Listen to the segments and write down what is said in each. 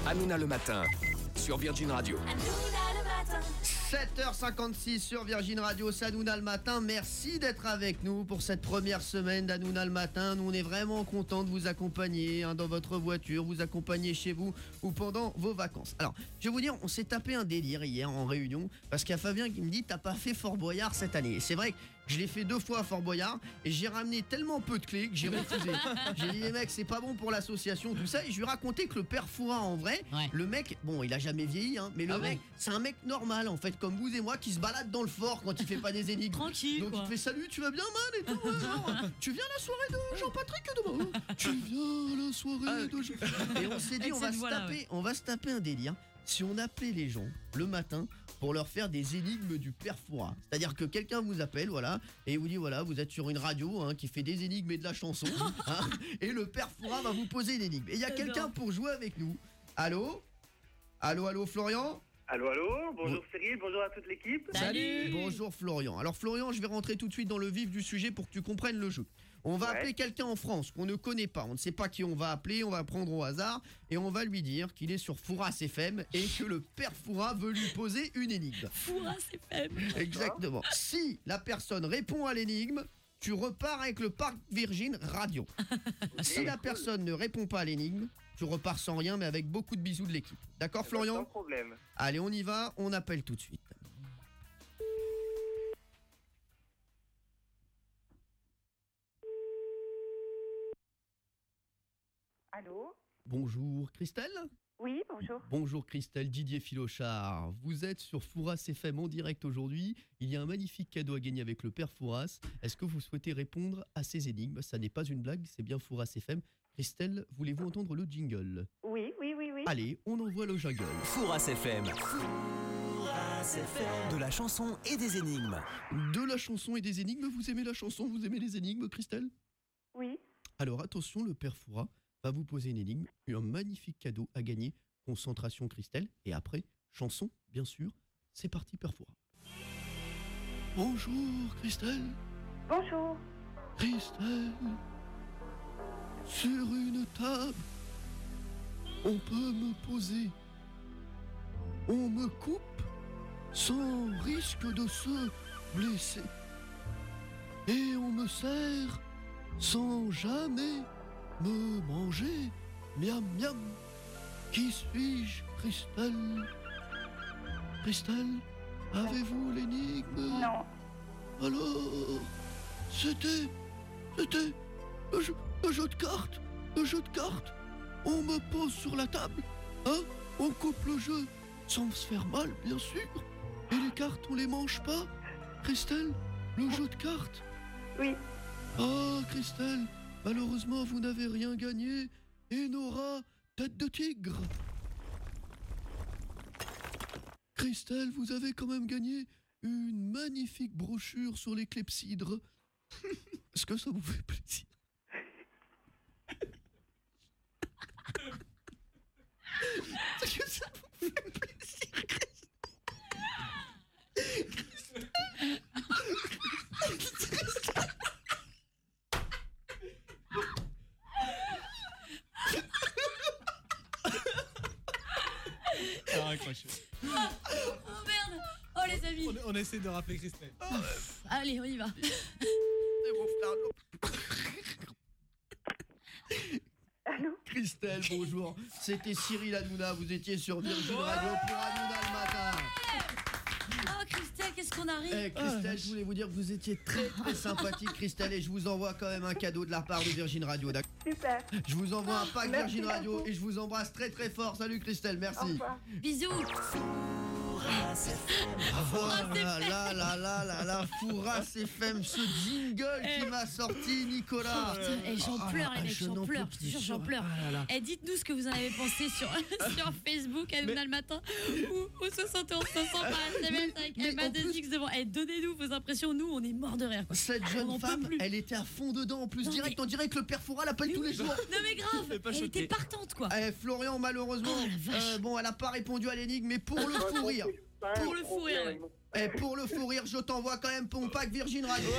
Hanouna le matin sur Virgin Radio. 7h56 sur Virgin Radio, c'est Hanouna le matin. Merci d'être avec nous pour cette première semaine d'Hanouna le matin. Nous, on est vraiment contents de vous accompagner dans votre voiture, vous accompagner chez vous ou pendant vos vacances. Alors, je vais vous dire, on s'est tapé un délire hier en réunion parce qu'il y a Fabien qui me dit « T'as pas fait Fort Boyard cette année ?» Et c'est vrai que je l'ai fait 2 fois à Fort Boyard et j'ai ramené tellement peu de clés que j'ai refusé. J'ai dit « Les mecs, c'est pas bon pour l'association, tout ça. » Et je lui ai raconté que le père Fouras, en vrai, le mec, bon, il a jamais vieilli, mais le mec, c'est un mec normal, en fait, comme vous et moi, qui se balade dans le fort quand il fait pas des énigmes. Tranquille. Donc il fait salut, tu vas bien, man, et tout. Tu viens à la soirée de Jean-Patrick demain? Tu viens à la soirée de Jean. Et on s'est dit, on va se taper un délire si on appelait les gens le matin pour leur faire des énigmes du père Fouras. C'est-à-dire que quelqu'un vous appelle, voilà, et vous dit, voilà, vous êtes sur une radio qui fait des énigmes et de la chanson, et le père Fouras va vous poser une énigme. Et il y a quelqu'un pour jouer avec nous. Allô, Florian? Allô, bonjour Cyril, bonjour à toute l'équipe. Salut. Bonjour Florian. Alors Florian, je vais rentrer tout de suite dans le vif du sujet pour que tu comprennes le jeu. On va appeler quelqu'un en France qu'on ne connaît pas, on ne sait pas qui on va appeler, on va prendre au hasard et on va lui dire qu'il est sur Fouras FM et que le père Fouras veut lui poser une énigme. Fouras FM. Exactement. Si la personne répond à l'énigme, tu repars avec le parc Virgin Radio. Si la personne ne répond pas à l'énigme, tu repars sans rien, mais avec beaucoup de bisous de l'équipe. D'accord, Florian? Sans problème. Allez, on y va, on appelle tout de suite. Allô? Bonjour, Christelle? Oui, bonjour. Bonjour Christelle, Didier Philochard. Vous êtes sur Fouras FM en direct aujourd'hui. Il y a un magnifique cadeau à gagner avec le père Fouras. Est-ce que vous souhaitez répondre à ces énigmes? Ça n'est pas une blague, c'est bien Fouras FM. Christelle, voulez-vous entendre le jingle? Oui. Allez, on envoie le jingle. Fouras FM. De la chanson et des énigmes. De la chanson et des énigmes, vous aimez la chanson, vous aimez les énigmes, Christelle? Oui. Alors attention, le père Fouras va vous poser une énigme, un magnifique cadeau à gagner. Concentration, Christelle, et après, chanson, bien sûr. C'est parti, père Fouras. Bonjour, Christelle. Bonjour. Christelle, sur une table, on peut me poser. On me coupe sans risque de se blesser. Et on me sert sans jamais me manger. Miam, miam. Qui suis-je, Christelle? Christelle, avez-vous l'énigme? Non. Alors, c'était le jeu de cartes. Le jeu de cartes. On me pose sur la table, on coupe le jeu sans se faire mal, bien sûr. Et les cartes, on les mange pas. Christelle, le jeu de cartes. Oui. Ah, Christelle, malheureusement, vous n'avez rien gagné. Et Nora, tête de tigre. Christelle, vous avez quand même gagné une magnifique brochure sur les clepsydres. Est-ce que ça vous fait plaisir? Est-ce que ça vous fait plaisir, Alors, accrochez. Oh merde. Oh les amis. On essaie de rappeler Christelle. Allez, on y va. C'est mon frère. Allô? Christelle, bonjour. C'était Cyril Hanouna, vous étiez sur Virgin Radio pour Hanouna le matin. Oh Christelle, qu'est-ce qu'on arrive? Christelle, je voulais vous dire que vous étiez très très sympathique, Christelle, et je vous envoie quand même un cadeau de la part de Virgin Radio. Super. Je vous envoie un pack Merci Virgin Radio beaucoup. et je vous embrasse très très fort. Salut Christelle, Au merci. revoir. Bisous. Oh là là, Fouras FM, ce jingle qui m'a sorti, Nicolas. J'en pleure les mecs, je j'en n'en pleure, peux je te plus. jure, j'en pleure. Ah là là. Dites-nous ce que vous en avez pensé sur Facebook, Hanouna le matin, ou 71 500 par SMS avec mais en MA2X devant. Donnez-nous vos impressions, nous on est morts de rire, quoi. Cette On jeune n'en peut femme, plus. elle était à fond dedans, en plus Non, direct, mais- on dirait que le père Fouras l'appelle tous les jours. Non mais grave, Fais pas elle choquer. était partante quoi. Florian, malheureusement, Oh, la vache. bon, elle a pas répondu à l'énigme, mais pour le fou rire, Pour le fou rire, ouais. pour le fou rire, je t'envoie quand même ton pack Virgin Radio.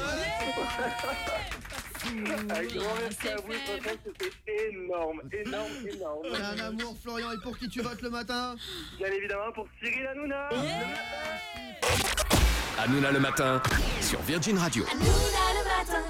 Un grand merci à vous, franchement, c'était énorme. C'est un amour, Florian. Et pour qui tu votes le matin? Bien évidemment pour Cyril Hanouna. Hanouna le matin sur Virgin Radio. Hanouna le matin.